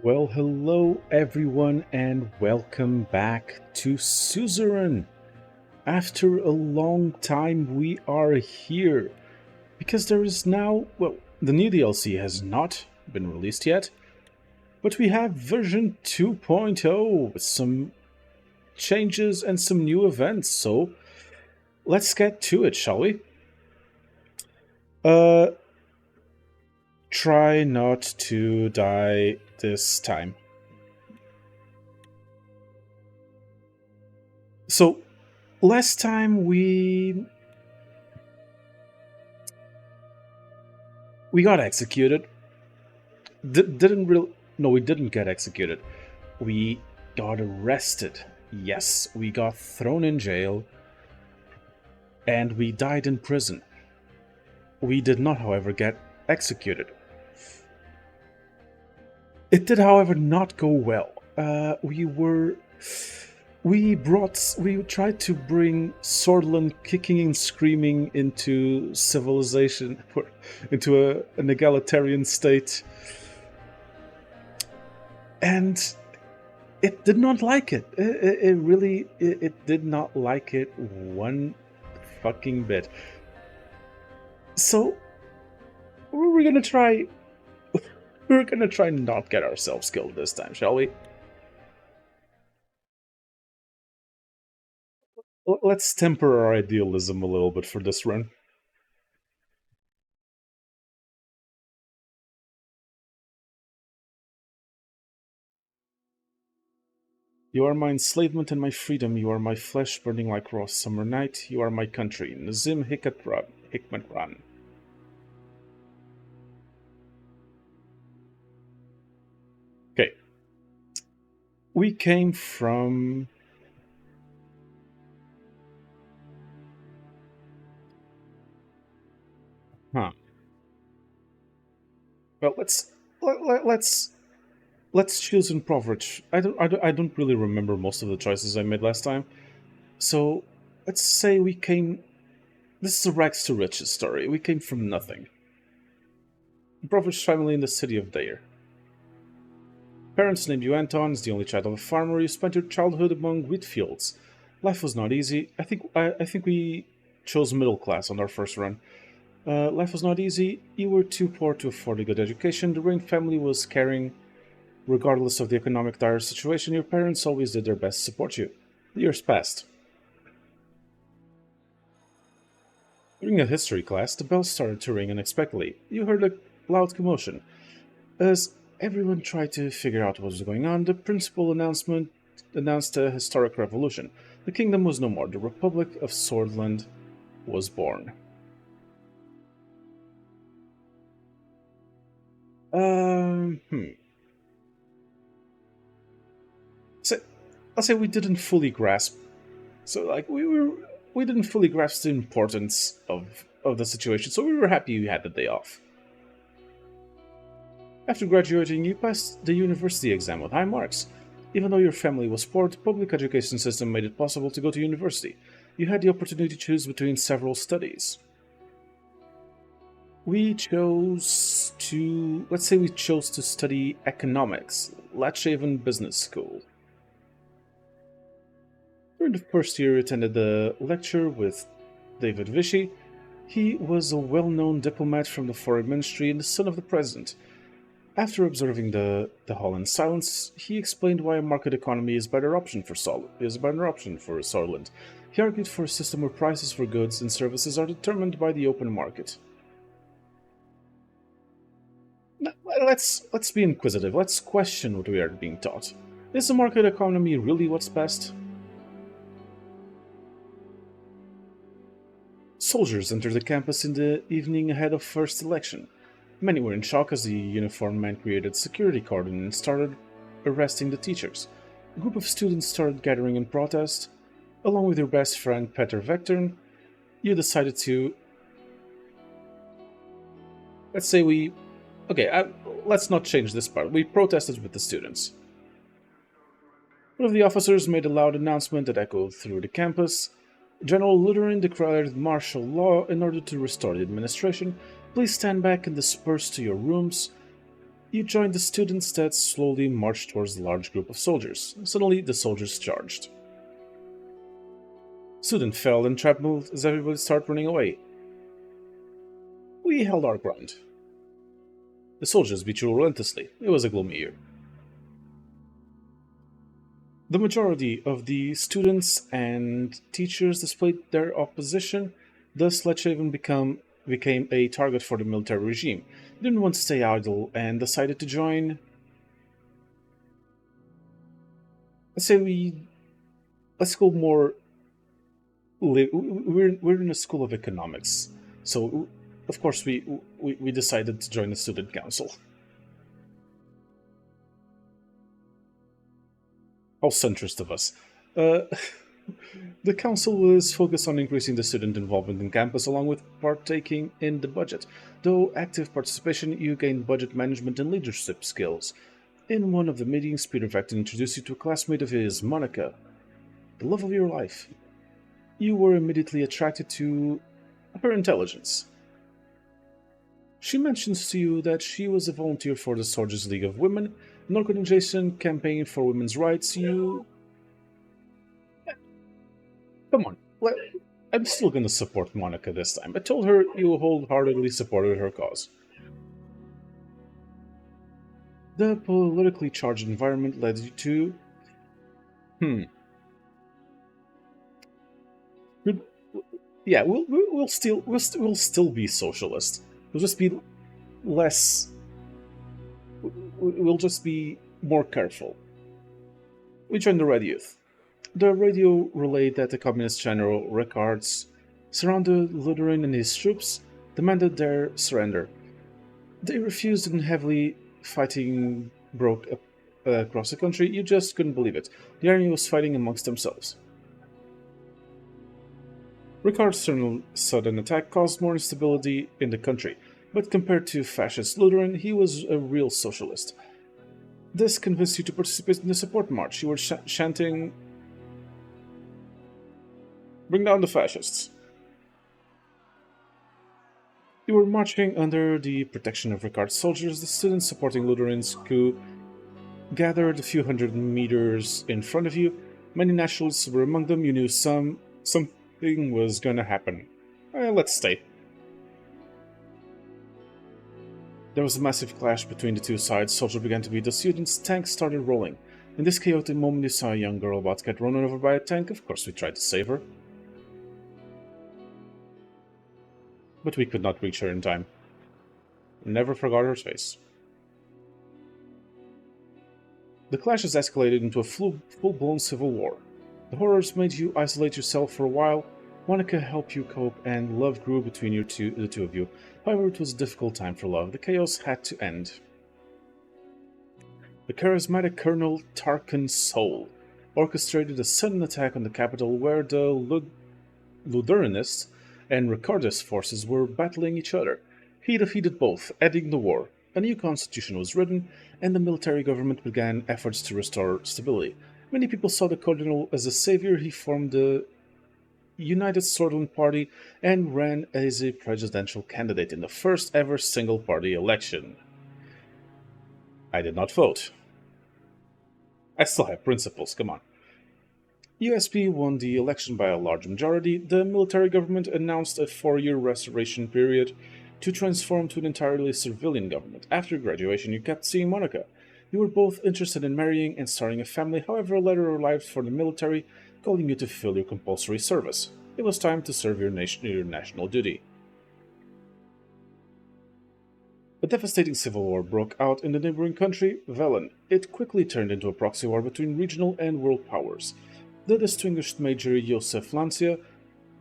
Well, hello everyone, and welcome back to Suzerain. After a long time, we are here because there is now, the new DLC has not been released yet, but we have version 2.0 with some changes and some new events. So let's get to it, shall we? Uh, Try not to die this time. So last time we got executed. Didn't really. No, we didn't get executed. We got arrested. Yes, we got thrown in jail, and we died in prison. We did not, however, get executed. It did, however, not go well. We tried to bring Swordland kicking and screaming into civilization, into an egalitarian state, and it did not like it. It did not like it one fucking bit. So we're gonna try. We're gonna try not get ourselves killed this time, shall we? Let's temper our idealism a little bit for this run. You are my enslavement and my freedom. You are my flesh burning like raw summer night. You are my country. Nazim Hikmat Ran. Okay. We came from. Huh. Well, let's choose impoverished. I don't really remember most of the choices I made last time. So let's say we came. This is a rags to riches story. We came from nothing. Impoverished family in the city of Dare. Parents named you Anton, is the only child of a farmer. You spent your childhood among wheat fields. Life was not easy. I think we chose middle class on our first run. Life was not easy. You were too poor to afford a good education. The Ring family was caring. Regardless of the economic dire situation, your parents always did their best to support you. The years passed. During a history class, the bell started to ring unexpectedly. You heard a loud commotion. As everyone tried to figure out what was going on, the principal announced a historic revolution. The kingdom was no more. The Republic of Swordland was born. Hmm. So, I'll say we didn't fully grasp. So, like, we didn't fully grasp the importance of the situation. So we were happy you had the day off. After graduating, you passed the university exam with high marks. Even though your family was poor, the public education system made it possible to go to university. You had the opportunity to choose between several studies. Let's say we chose to study economics, Latchaven Business School. During the first year, you attended the lecture with David Vichy. He was a well-known diplomat from the foreign ministry and the son of the president. After observing the hall in silence, he explained why a market economy is a better option for Solent. He argued for a system where prices for goods and services are determined by the open market. Let's be inquisitive. Let's question what we are being taught. Is the market economy really what's best? Soldiers entered the campus in the evening ahead of first election. Many were in shock as the uniformed man created security cordon and started arresting the teachers. A group of students started gathering in protest. Along with your best friend Peter Vectorn, you decided to. Let's say we. Okay, let's not change this part. We protested with the students. One of the officers made a loud announcement that echoed through the campus. General Lutheran declared martial law in order to restore the administration. Please stand back and disperse to your rooms. You joined the students that slowly marched towards the large group of soldiers. Suddenly, the soldiers charged. Student fell and trampled as everybody started running away. We held our ground. The soldiers beat you relentlessly. It was a gloomy year. The majority of the students and teachers displayed their opposition, thus Letchaven became a target for the military regime. They didn't want to stay idle and decided to join. Let's say we let's go more. We're in a school of economics, so of course we decided to join the student council. How centrist of us. Uh, the council was focused on increasing the student involvement in campus along with partaking in the budget. Though active participation, you gained budget management and leadership skills. In one of the meetings, Peter Vecton introduced you to a classmate of his, Monica, the love of your life. You were immediately attracted to her intelligence. She mentions to you that she was a volunteer for the Soldiers League of Women, an organization campaigning for women's rights. You. Come on. I'm still gonna support Monica this time. I told her you wholeheartedly supported her cause. The politically charged environment led you to. Hmm. Good- Yeah, we'll still be socialist. We'll just be less. We'll just be more careful. We joined the Red Youth. The radio relayed that the Communist General Ricards surrounded Lutheran and his troops, demanded their surrender. They refused and heavily fighting broke up across the country. You just couldn't believe it. The army was fighting amongst themselves. Ricard's sudden attack caused more instability in the country, but compared to fascist Lutheran, he was a real socialist. This convinced you to participate in the support march. You were chanting, "Bring down the fascists." You were marching under the protection of Ricard's soldiers. The students supporting Lutherans coup gathered a few hundred meters in front of you. Many nationalists were among them. You knew something was going to happen. Let's stay. There was a massive clash between the two sides. Soldiers began to beat the students. Tanks started rolling. In this chaotic moment, you saw a young girl about to get run over by a tank. Of course, we tried to save her, but we could not reach her in time. We never forgot her face. The clashes escalated into a full-blown civil war. The horrors made you isolate yourself for a while. Monica helped you cope, and love grew between the two of you. However, it was a difficult time for love. The chaos had to end. The charismatic Colonel Tarkin Soul orchestrated a sudden attack on the capital where the Lutheranists and Ricardist forces were battling each other. He defeated both, ending the war. A new constitution was written, and the military government began efforts to restore stability. Many people saw the cardinal as a savior. He formed the United Swordsman Party and ran as a presidential candidate in the first ever single party election. I did not vote. I still have principles, come on. USP won the election by a large majority. The military government announced a 4-year restoration period to transform to an entirely civilian government. After graduation, you kept seeing Monica. You were both interested in marrying and starting a family, however, a letter arrived for the military calling you to fulfill your compulsory service. It was time to serve your national duty. A devastating civil war broke out in the neighboring country, Velen. It quickly turned into a proxy war between regional and world powers. The distinguished Major Josef Lancia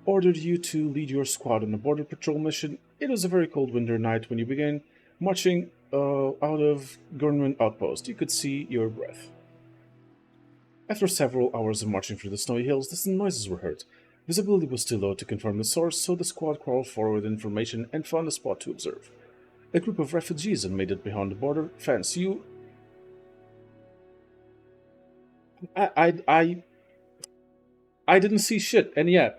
ordered you to lead your squad on a border patrol mission. It was a very cold winter night when you began marching out of government outpost. You could see your breath. After several hours of marching through the snowy hills, distant noises were heard. Visibility was too low to confirm the source, so the squad crawled forward with information and found a spot to observe. A group of refugees had made it behind the border fence. I, I, I, I didn't see shit, and yeah,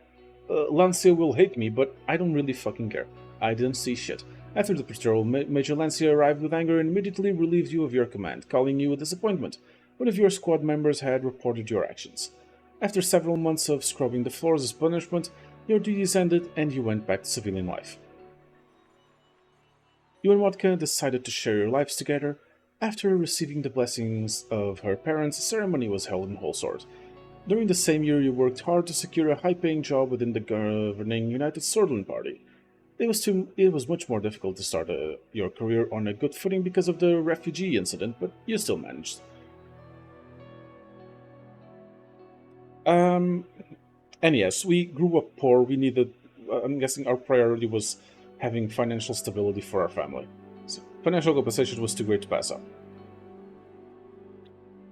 Lancia will hate me, but I don't really fucking care. I didn't see shit. After the pastoral, Major Lancia arrived with anger and immediately relieved you of your command, calling you a disappointment. One of your squad members had reported your actions. After several months of scrubbing the floors as punishment, your duties ended and you went back to civilian life. You and Wadka decided to share your lives together. After receiving the blessings of her parents, a ceremony was held in Holsort. During the same year, you worked hard to secure a high-paying job within the governing United Swordsman Party. It was much more difficult to start your career on a good footing because of the refugee incident, but you still managed. Um, and yes, we grew up poor. We needed. I'm guessing our priority was having financial stability for our family. So financial compensation was too great to pass up.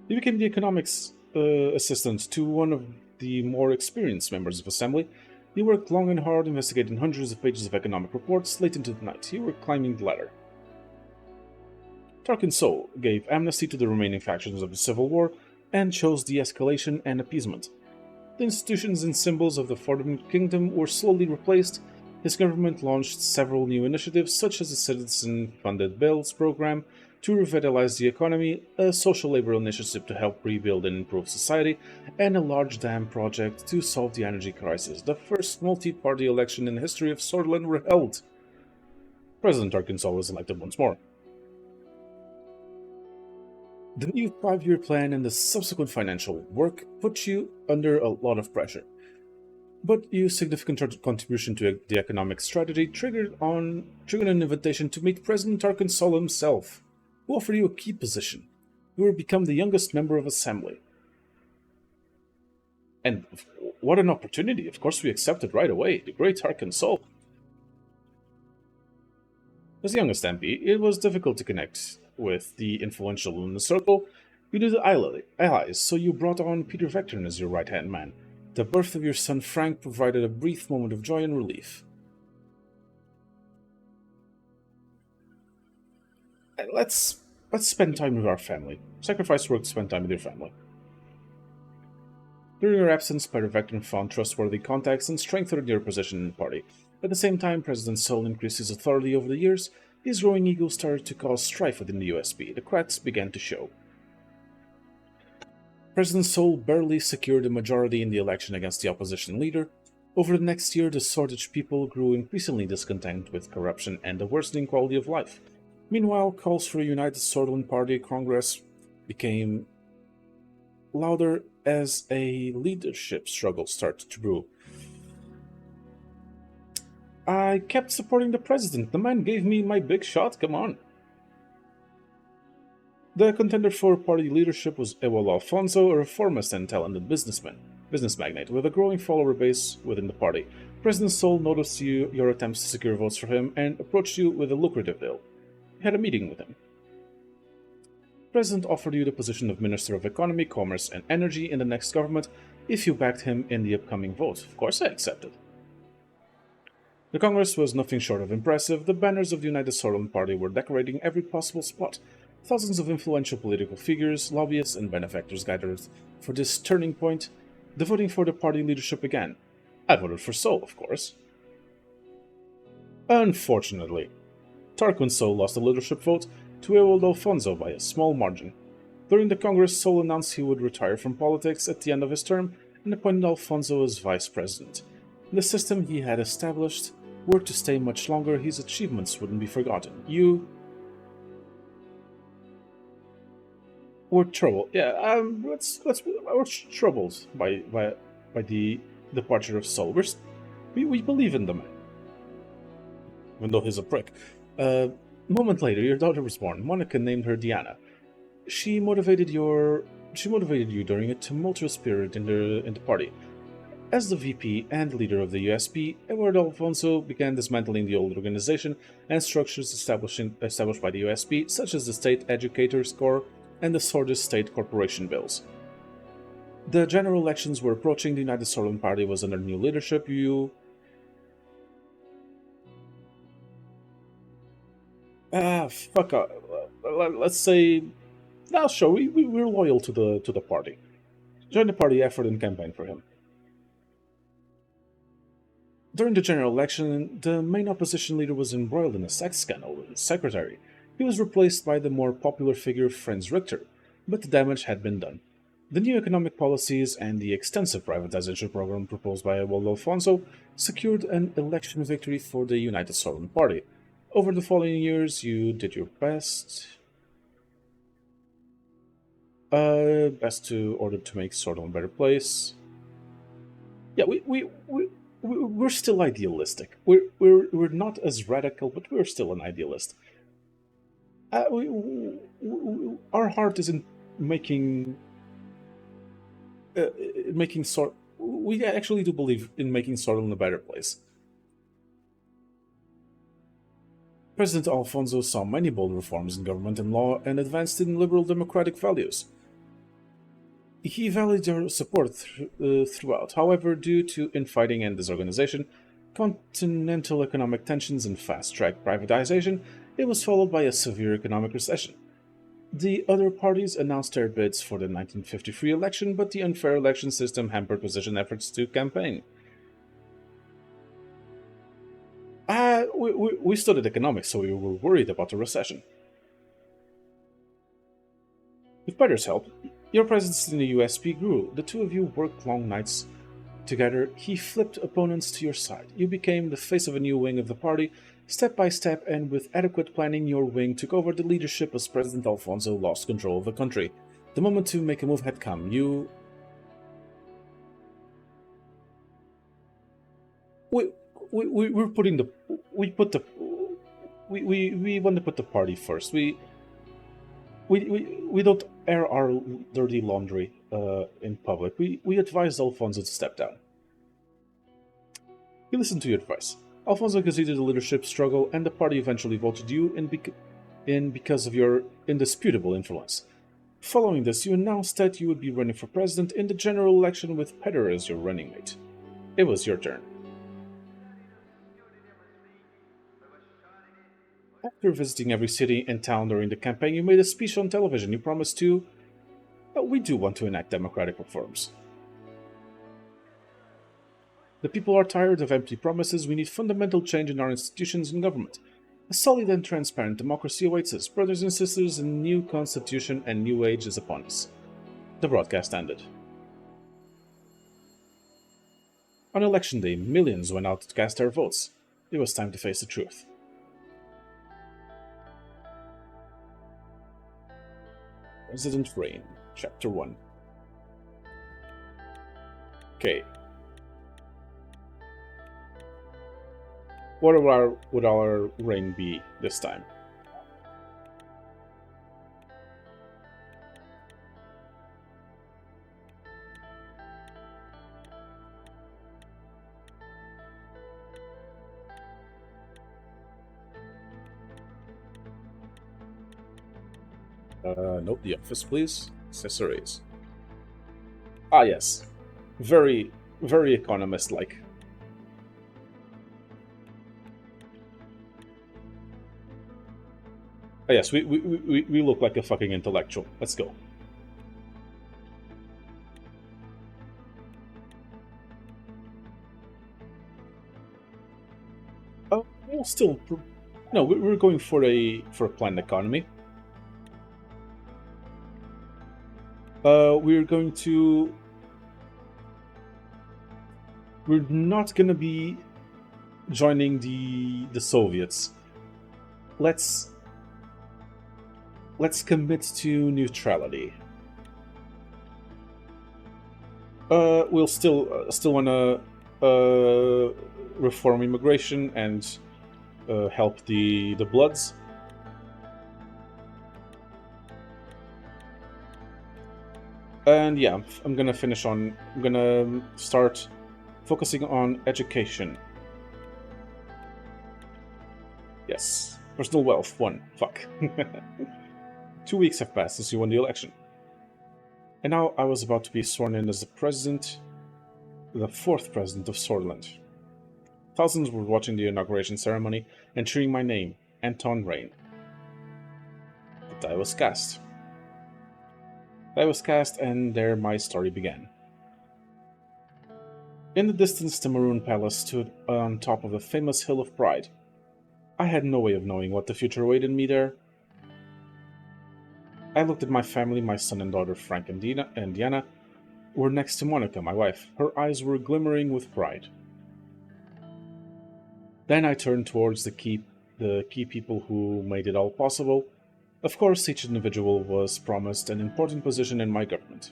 He became the economics assistant to one of the more experienced members of Assembly. He worked long and hard, investigating hundreds of pages of economic reports late into the night. You were climbing the ladder. Tarkin Sol gave amnesty to the remaining factions of the Civil War and chose de escalation and appeasement. The institutions and symbols of the Forgotten Kingdom were slowly replaced. His government launched several new initiatives, such as the Citizen Funded Bills program to revitalize the economy, a social labor initiative to help rebuild and improve society, and a large dam project to solve the energy crisis. The first multi party election in the history of Sordland were held. President Arkansas was elected once more. The new 5-year plan and the subsequent financial work put you under a lot of pressure. But your significant contribution to the economic strategy triggered an invitation to meet President Arkansas himself, who offered you a key position. You will become the youngest member of Assembly. And what an opportunity! Of course, we accepted right away. The great Arkansas. As the youngest MP, it was difficult to connect with the influential in the circle. You knew the allies, so you brought on Peter Vectorn as your right-hand man. The birth of your son Frank provided a brief moment of joy and relief. And let's spend time with our family. Sacrifice work to spend time with your family. During your absence, Peter Vectorn found trustworthy contacts and strengthened your position in the party. At the same time, President Sol increased his authority over the years. His growing ego started to cause strife within the USP. The cracks began to show. President Sol barely secured a majority in the election against the opposition leader. Over the next year, the Swordage people grew increasingly discontent with corruption and the worsening quality of life. Meanwhile, calls for a united Swordland Party Congress became louder as a leadership struggle started to brew. I kept supporting the president. The man gave me my big shot, come on. The contender for party leadership was Ewell Alfonso, a reformist and talented business magnate, with a growing follower base within the party. President Sol noticed your attempts to secure votes for him and approached you with a lucrative deal. You had a meeting with him. The President offered you the position of Minister of Economy, Commerce and Energy in the next government if you backed him in the upcoming vote. Of course I accepted. The Congress was nothing short of impressive. The banners of the United Sordland Party were decorating every possible spot. Thousands of influential political figures, lobbyists, and benefactors gathered for this turning point. The voting for the party leadership began. I voted for Sol, of course. Unfortunately, Tarquin Sol lost the leadership vote to Ewald Alfonso by a small margin. During the Congress, Sol announced he would retire from politics at the end of his term and appointed Alfonso as vice president. The system he had established were to stay much longer, his achievements wouldn't be forgotten. You were troubled. Yeah, we're troubled by the departure of Sol. We believe in the man, even though he's a prick. A moment later, your daughter was born. Monica named her Diana. She motivated you during a tumultuous period in the party. As the VP and leader of the USP, Edward Alfonso began dismantling the old organization and structures established by the USP, such as the State Educators Corps and the Sordid State Corporation bills. The general elections were approaching. The United Sordland Party was under new leadership. Fuck up. Let's say, now sure, we're loyal to the party. Join the party effort and campaign for him. During the general election, the main opposition leader was embroiled in a sex scandal with his secretary. He was replaced by the more popular figure Franz Richter, but the damage had been done. The new economic policies and the extensive privatization program proposed by Waldo Alfonso secured an election victory for the United Southern Party. Over the following years, you did your best to order to make Swordland a better place. Yeah, we're still idealistic. We're not as radical, but we're still an idealist. Our heart isn't making uh, making sort. We actually do believe in making Swordland a better place. President Alfonso saw many bold reforms in government and law and advanced in liberal democratic values. He valued your support throughout. However, due to infighting and disorganization, continental economic tensions, and fast track privatization, it was followed by a severe economic recession. The other parties announced their bids for the 1953 election, but the unfair election system hampered opposition efforts to campaign. We studied economics, so we were worried about the recession. With Peter's help, your presence in the USP grew. The two of you worked long nights together. He flipped opponents to your side. You became the face of a new wing of the party. Step by step, and with adequate planning, your wing took over the leadership as President Alfonso lost control of the country. The moment to make a move had come. We, we're putting the. We put the. We want to put the party first. We don't air our dirty laundry in public. We advised Alfonso to step down. He listened to your advice. Alfonso conceded the leadership struggle, and the party eventually voted you in because of your indisputable influence. Following this, you announced that you would be running for president in the general election with Peter as your running mate. It was your turn. After visiting every city and town during the campaign, you made a speech on television. You promised to. We do want to enact democratic reforms. The people are tired of empty promises. We need fundamental change in our institutions and government. A solid and transparent democracy awaits us. Brothers and sisters, a new constitution and new age is upon us. The broadcast ended. On election day, millions went out to cast their votes. It was time to face the truth. President Reign, Chapter 1. Okay. What would our reign be this time? Note the office, please. Accessories. Ah, yes. Very, very economist-like. Ah, yes, we look like a fucking intellectual. Let's go. We'll still... No, we're going for a planned economy. We're going to... We're not gonna be joining the Soviets. Let's commit to neutrality. We'll still wanna reform immigration and help the Bloods. And yeah, I'm gonna start focusing on education. Yes, personal wealth 1. Fuck. 2 weeks have passed since you won the election. And now I was about to be sworn in as the 4th president of Swordland. Thousands were watching the inauguration ceremony and cheering my name, Anton Rain. But I was cast. And there my story began. In the distance, the Maroon Palace stood on top of the famous Hill of Pride. I had no way of knowing what the future awaited me there. I looked at my family, my son and daughter Frank and Diana were next to Monica, my wife. Her eyes were glimmering with pride. Then I turned towards the key people who made it all possible. Of course, each individual was promised an important position in my government.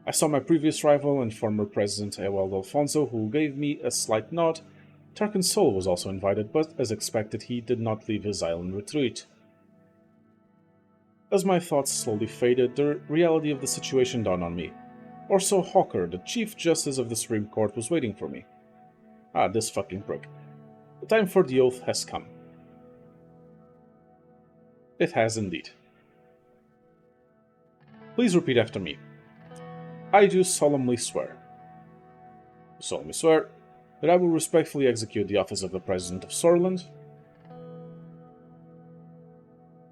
I saw my previous rival and former president Ewald Alfonso, who gave me a slight nod. Tarkin Sol was also invited, but as expected, he did not leave his island retreat. As my thoughts slowly faded, the reality of the situation dawned on me. Orso Hawker, the Chief Justice of the Supreme Court, was waiting for me. Ah, this fucking prick. The time for the oath has come. It has indeed. Please repeat after me. I do solemnly swear. Solemnly swear that I will respectfully execute the office of the President of Sorland,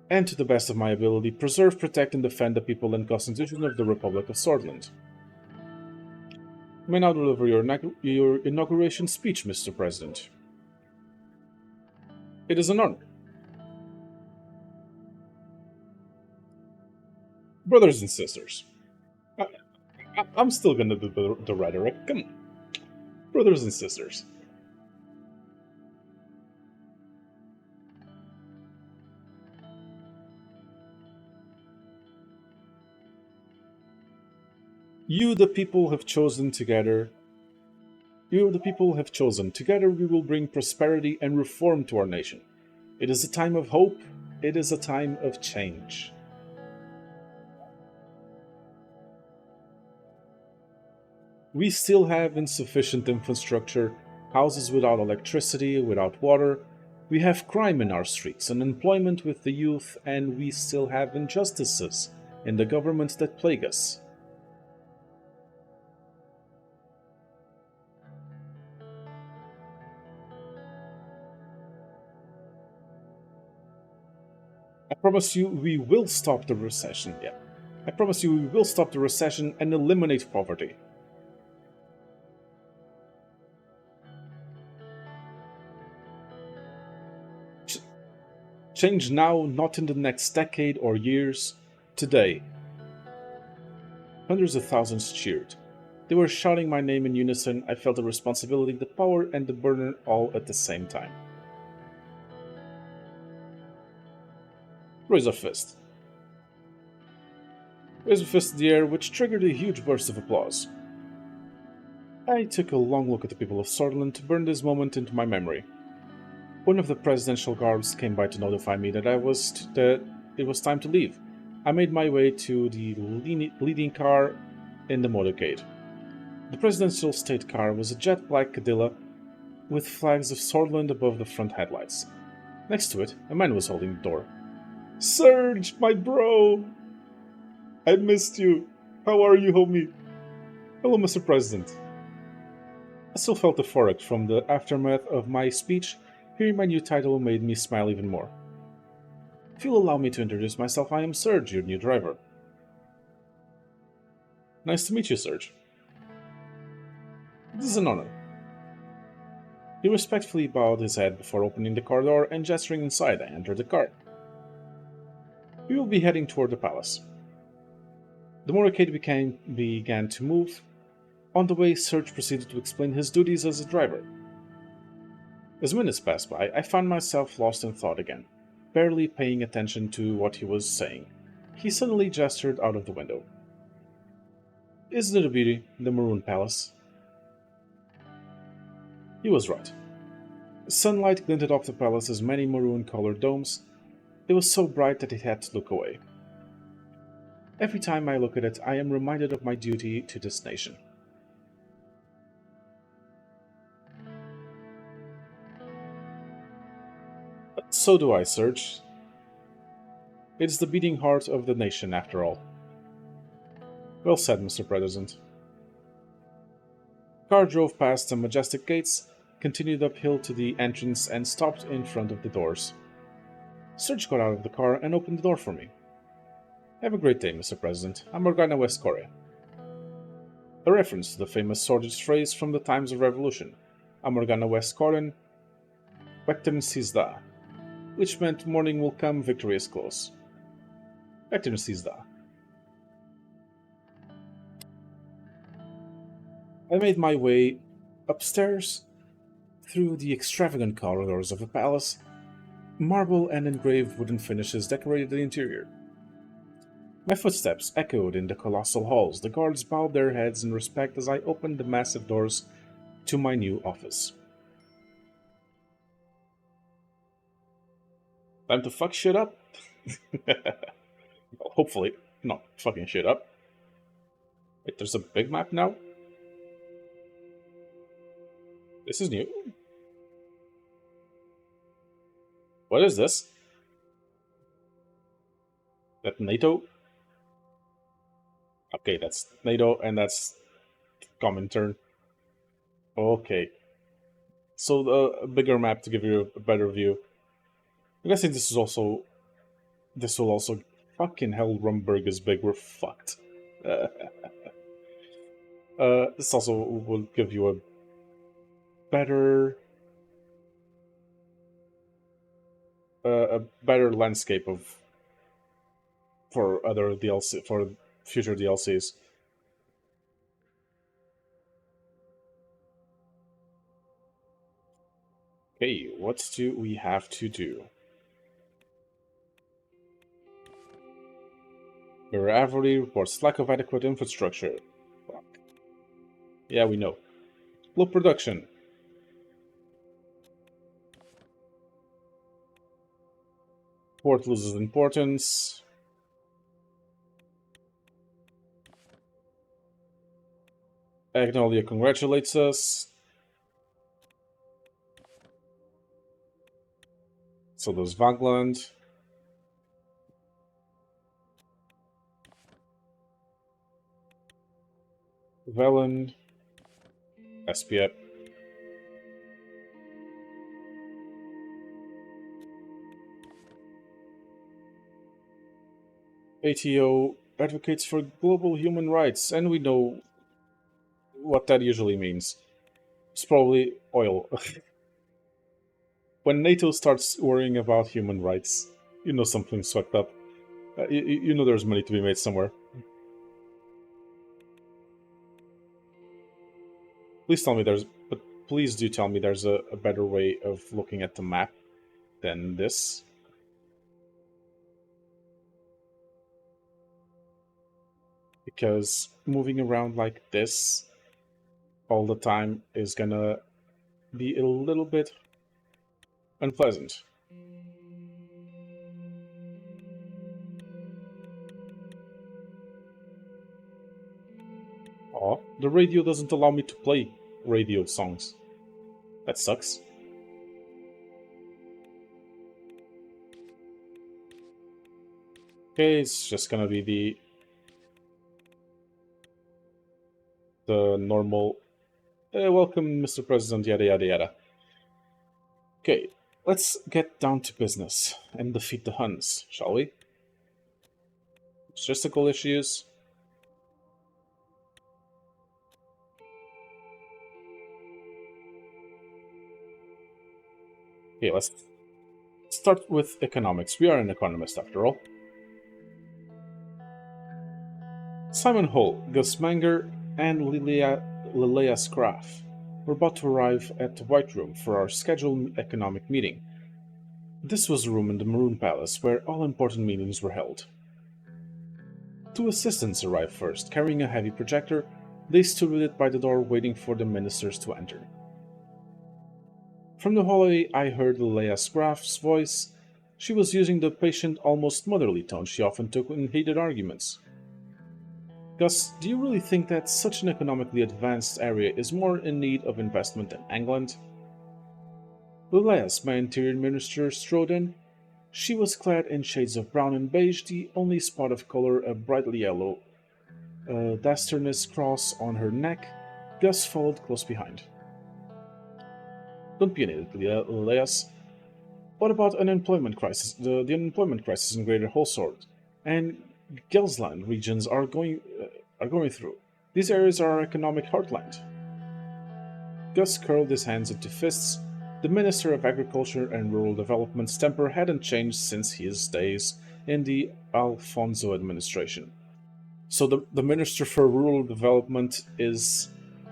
and to the best of my ability preserve, protect, and defend the people and constitution of the Republic of Sorland. You may now deliver your inauguration speech, Mr. President. It is an honor. Brothers and sisters, I'm still gonna do the rhetoric. Come on. Brothers and sisters, you the people have chosen together. You the people have chosen. Together we will bring prosperity and reform to our nation. It is a time of hope. It is a time of change. We still have insufficient infrastructure, houses without electricity, without water. We have crime in our streets, unemployment with the youth, and we still have injustices in the government that plague us. I promise you we will stop the recession, yeah. I promise you we will stop the recession and eliminate poverty. Change now, not in the next decade or years. Today. Hundreds of thousands cheered. They were shouting my name in unison. I felt the responsibility, the power, and the burden all at the same time. Raise a fist. Raise a fist in the air, which triggered a huge burst of applause. I took a long look at the people of Sutherland to burn this moment into my memory. One of the presidential guards came by to notify me that it was time to leave. I made my way to the leading car in the motorcade. The presidential state car was a jet black Cadillac with flags of Sutherland above the front headlights. Next to it, a man was holding the door. Serge, my bro! I missed you. How are you, homie? Hello, Mr. President. I still felt euphoric from the aftermath of my speech. Hearing my new title made me smile even more. If you'll allow me to introduce myself, I am Serge, your new driver. Nice to meet you, Serge. This is an honor. He respectfully bowed his head before opening the car door and gesturing inside. I entered the car. We will be heading toward the palace. The motorcade began to move. On the way, Serge proceeded to explain his duties as a driver. As minutes passed by, I found myself lost in thought again, barely paying attention to what he was saying. He suddenly gestured out of the window. Isn't it a beauty, the Maroon Palace? He was right. Sunlight glinted off the palace's many maroon-colored domes. It was so bright that I had to look away. Every time I look at it, I am reminded of my duty to this nation. So do I, Serge. It is the beating heart of the nation, after all. Well said, Mr. President. The car drove past the majestic gates, continued uphill to the entrance, and stopped in front of the doors. Serge got out of the car and opened the door for me. Have a great day, Mr. President. I'm Morgana West Korea. a reference to the famous soldier's phrase from the times of revolution, Amorgana West Corin, Vectern Sizda, which meant morning will come, victory is close. Vectern Sizda. I made my way upstairs through the extravagant corridors of a palace. Marble and engraved wooden finishes decorated the interior. My footsteps echoed in the colossal halls. The guards bowed their heads in respect as I opened the massive doors to my new office. Time to fuck shit up? Well, hopefully, not fucking shit up. Wait, there's a big map now? This is new. What is this? That NATO? Okay, that's NATO and that's Comintern. Okay. So a bigger map to give you a better view. I'm guessing this will also fucking hell Rumberg is big, we're fucked. This also will give you better a better landscape of for other DLC for future DLCs. Okay, what do we have to do? Gravity reports lack of adequate infrastructure. Fuck. Yeah, we know. Low production. Port loses importance. Agnolia congratulates us. So does Vagland. Velen. SPF. ATO advocates for global human rights, and we know what that usually means. It's probably oil. When NATO starts worrying about human rights, you know something's fucked up. You know there's money to be made somewhere. Please tell me there's... But please do tell me there's a better way of looking at the map than this. Because moving around like this all the time is gonna be a little bit unpleasant. Aw, the radio doesn't allow me to play radio songs. That sucks. Okay, it's just gonna be the normal welcome Mr. President, yada yada yada. Okay, let's get down to business and defeat the Huns, shall we? Logistical issues. Okay, let's start with economics. We are an economist after all. Simon Hull, Gus Manger, and Lilia Scraff were about to arrive at the White Room for our scheduled economic meeting. This was the room in the Maroon Palace where all important meetings were held. Two assistants arrived first, carrying a heavy projector. They stood with it by the door waiting for the ministers to enter. From the hallway I heard Lilia Scraff's voice. She was using the patient, almost motherly tone she often took in heated arguments. Gus, do you really think that such an economically advanced area is more in need of investment than England? Lilias, my interior minister, strode in. She was clad in shades of brown and beige, the only spot of color a brightly yellow Dasternus cross on her neck. Gus followed close behind. Don't be an idiot, Lilias. What about unemployment crisis? The unemployment crisis in Greater Holsord and Gelsland regions are going through. These areas are our economic heartland. Gus curled his hands into fists. The Minister of Agriculture and Rural Development's temper hadn't changed since his days in the Alfonso administration. So the Minister for Rural Development is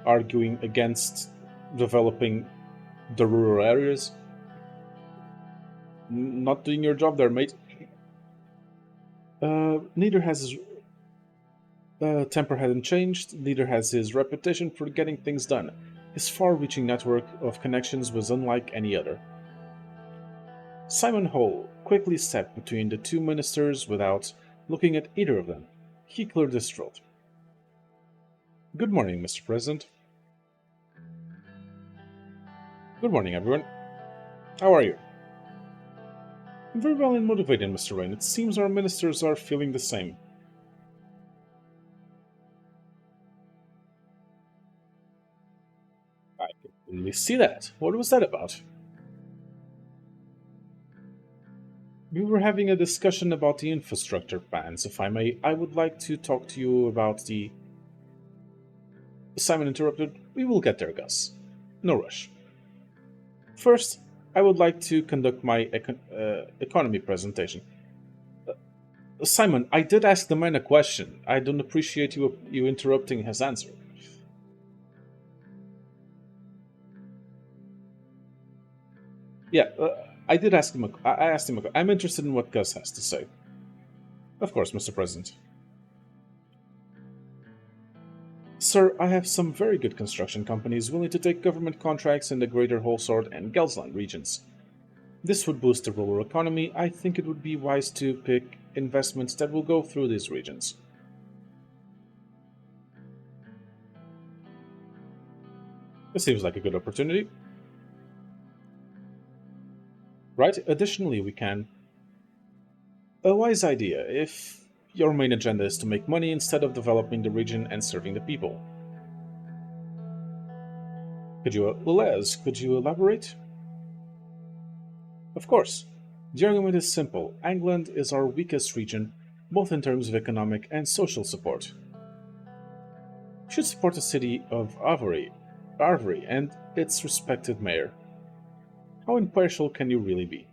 arguing against developing the rural areas. Not doing your job there, mate. Neither has his temper hadn't changed, neither has his reputation for getting things done. His far reaching network of connections was unlike any other. Simon Hole quickly stepped between the two ministers without looking at either of them. He cleared his throat. Good morning, Mr. President. Good morning, everyone. How are you? I'm very well and motivated, Mr. Rain. It seems our ministers are feeling the same. I can clearly see that. What was that about? We were having a discussion about the infrastructure plans. If I may, I would like to talk to you about the. Simon interrupted. We will get there, Gus. No rush. First, I would like to conduct my economy presentation. Simon, I did ask the man a question. I don't appreciate you interrupting his answer. Yeah, I did ask him. I asked him. I'm interested in what Gus has to say. Of course, Mr. President. Sir, I have some very good construction companies willing to take government contracts in the Greater Holsort and Gelsland regions. This would boost the rural economy. I think it would be wise to pick investments that will go through these regions. This seems like a good opportunity. Right? Additionally, we can. A wise idea if your main agenda is to make money instead of developing the region and serving the people. Could you elaborate? Of course. The argument is simple. England is our weakest region, both in terms of economic and social support. We should support the city of Avery and its respected mayor. How impartial can you really be?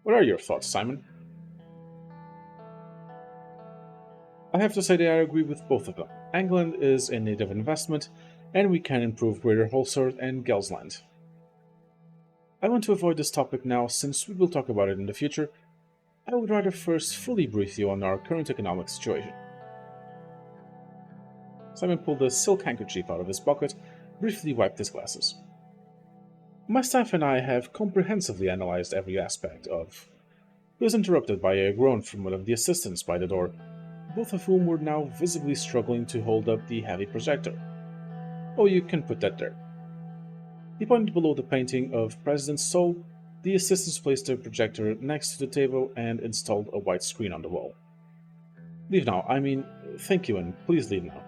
What are your thoughts, Simon? I have to say that I agree with both of them. England is in need of investment, and we can improve Greater Holsworth and Gelsland. I want to avoid this topic now since we will talk about it in the future. I would rather first fully brief you on our current economic situation. Simon pulled a silk handkerchief out of his pocket, briefly wiped his glasses. My staff and I have comprehensively analyzed every aspect of. He was interrupted by a groan from one of the assistants by the door, both of whom were now visibly struggling to hold up the heavy projector. Oh, you can put that there. He pointed below the painting of President Soul. The assistants placed the projector next to the table and installed a white screen on the wall. Leave now, thank you, and please leave now.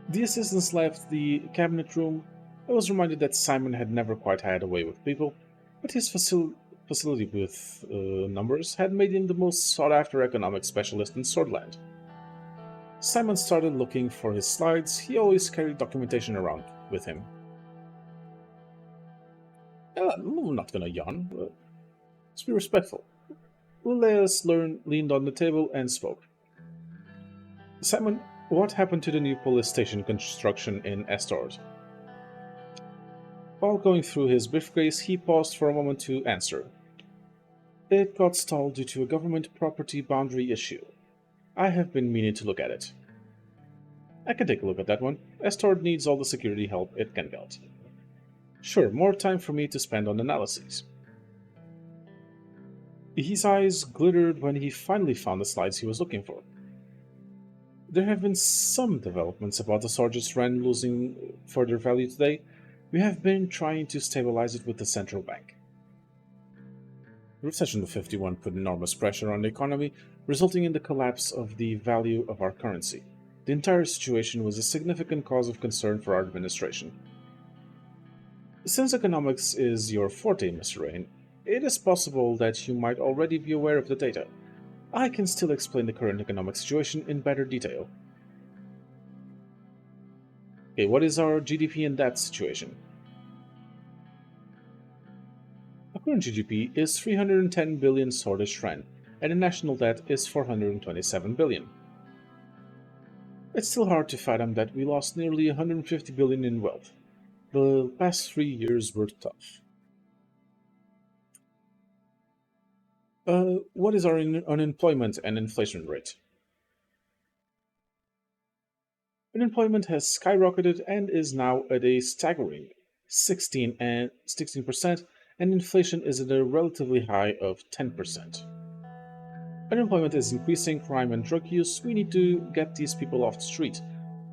The assistants left the cabinet room. I was reminded that Simon had never quite had a way with people, but his facility with numbers had made him the most sought-after economic specialist in Swordland. Simon started looking for his slides. He always carried documentation around with him. I'm not gonna yawn. Let's be respectful. Uleas leaned on the table and spoke. Simon, what happened to the new police station construction in Estord? While going through his briefcase, he paused for a moment to answer. It got stalled due to a government property boundary issue. I have been meaning to look at it. I can take a look at that one. Estord needs all the security help it can get. Sure, more time for me to spend on analyses. His eyes glittered when he finally found the slides he was looking for. There have been some developments about the Suzerain losing further value today. We have been trying to stabilize it with the central bank. The recession of 51 put enormous pressure on the economy, resulting in the collapse of the value of our currency. The entire situation was a significant cause of concern for our administration. Since economics is your forte, Mr. Rain, It is possible that you might already be aware of the data. I can still explain the current economic situation in better detail. Okay, what is our GDP in that situation? Our current GDP is 310 billion Swedish ren, and the national debt is 427 billion. It's still hard to fathom that we lost nearly 150 billion in wealth. The past 3 years were tough. What is our unemployment and inflation rate? Unemployment has skyrocketed and is now at a staggering 16%, and inflation is at a relatively high of 10%. Unemployment is increasing, crime and drug use. We need to get these people off the street.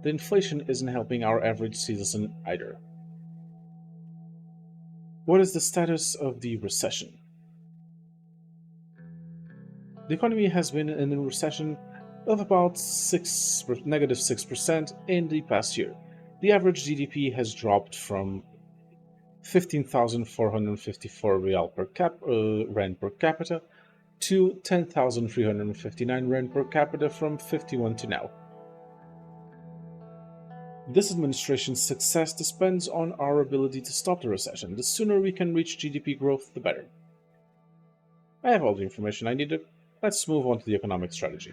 The inflation isn't helping our average citizen either. What is the status of the recession? The economy has been in a recession of about 6% in the past year. The average GDP has dropped from 15,454 rand per capita to 10,359 rand per capita from 51 to now. This administration's success depends on our ability to stop the recession. The sooner we can reach GDP growth, the better. I have all the information I needed. Let's move on to the economic strategy.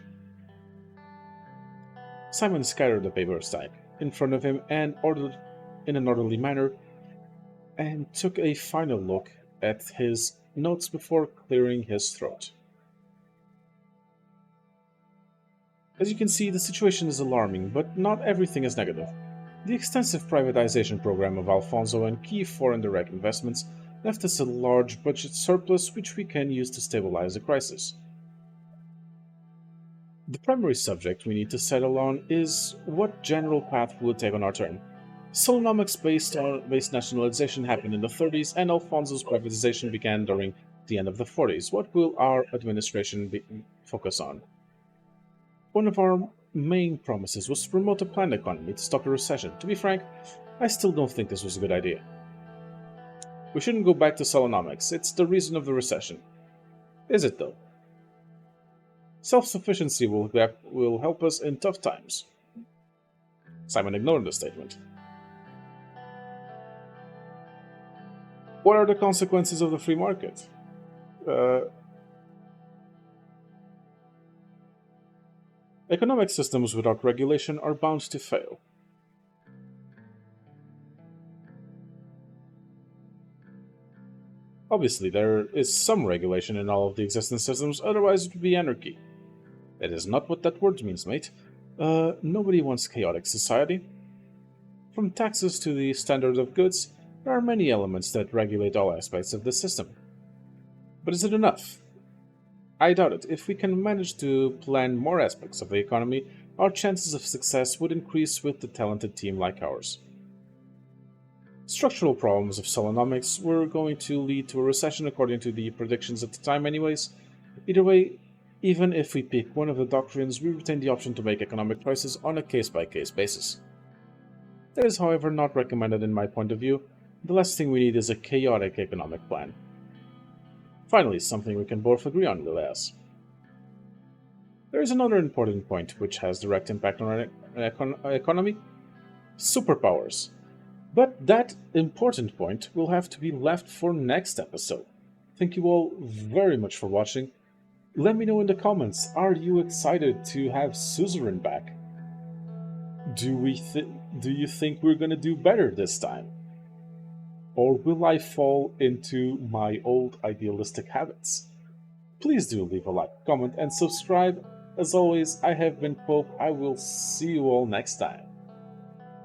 Simon scattered the paper stack in front of him and ordered in an orderly manner and took a final look at his notes before clearing his throat. As you can see, the situation is alarming, but not everything is negative. The extensive privatization program of Alfonso and key foreign direct investments left us a large budget surplus which we can use to stabilize the crisis. The primary subject we need to settle on is what general path will it take on our turn. Solonomics-based nationalization happened in the 30s, and Alfonso's privatization began during the end of the 40s. What will our administration focus on? One of our main promises was to promote a planned economy to stop the recession. To be frank, I still don't think this was a good idea. We shouldn't go back to Solonomics. It's the reason of the recession. Is it, though? Self-sufficiency will help us in tough times. Simon ignored the statement. What are the consequences of the free market? Economic systems without regulation are bound to fail. Obviously, there is some regulation in all of the existing systems, otherwise it would be anarchy. That is not what that word means, mate. Nobody wants chaotic society. From taxes to the standard of goods, there are many elements that regulate all aspects of the system. But is it enough? I doubt it. If we can manage to plan more aspects of the economy, our chances of success would increase with a talented team like ours. Structural problems of Solonomics were going to lead to a recession according to the predictions at the time anyways. Either way, even if we pick one of the doctrines, we retain the option to make economic choices on a case-by-case basis. That is, however, not recommended in my point of view. The last thing we need is a chaotic economic plan. Finally, something we can both agree on, Lilias. There is another important point which has direct impact on our economy: superpowers. But that important point will have to be left for next episode. Thank you all very much for watching. Let me know in the comments, are you excited to have Suzerain back? Do you think we're gonna do better this time? Or will I fall into my old idealistic habits? Please do leave a like, comment, and subscribe. As always, I have been Pope. I will see you all next time.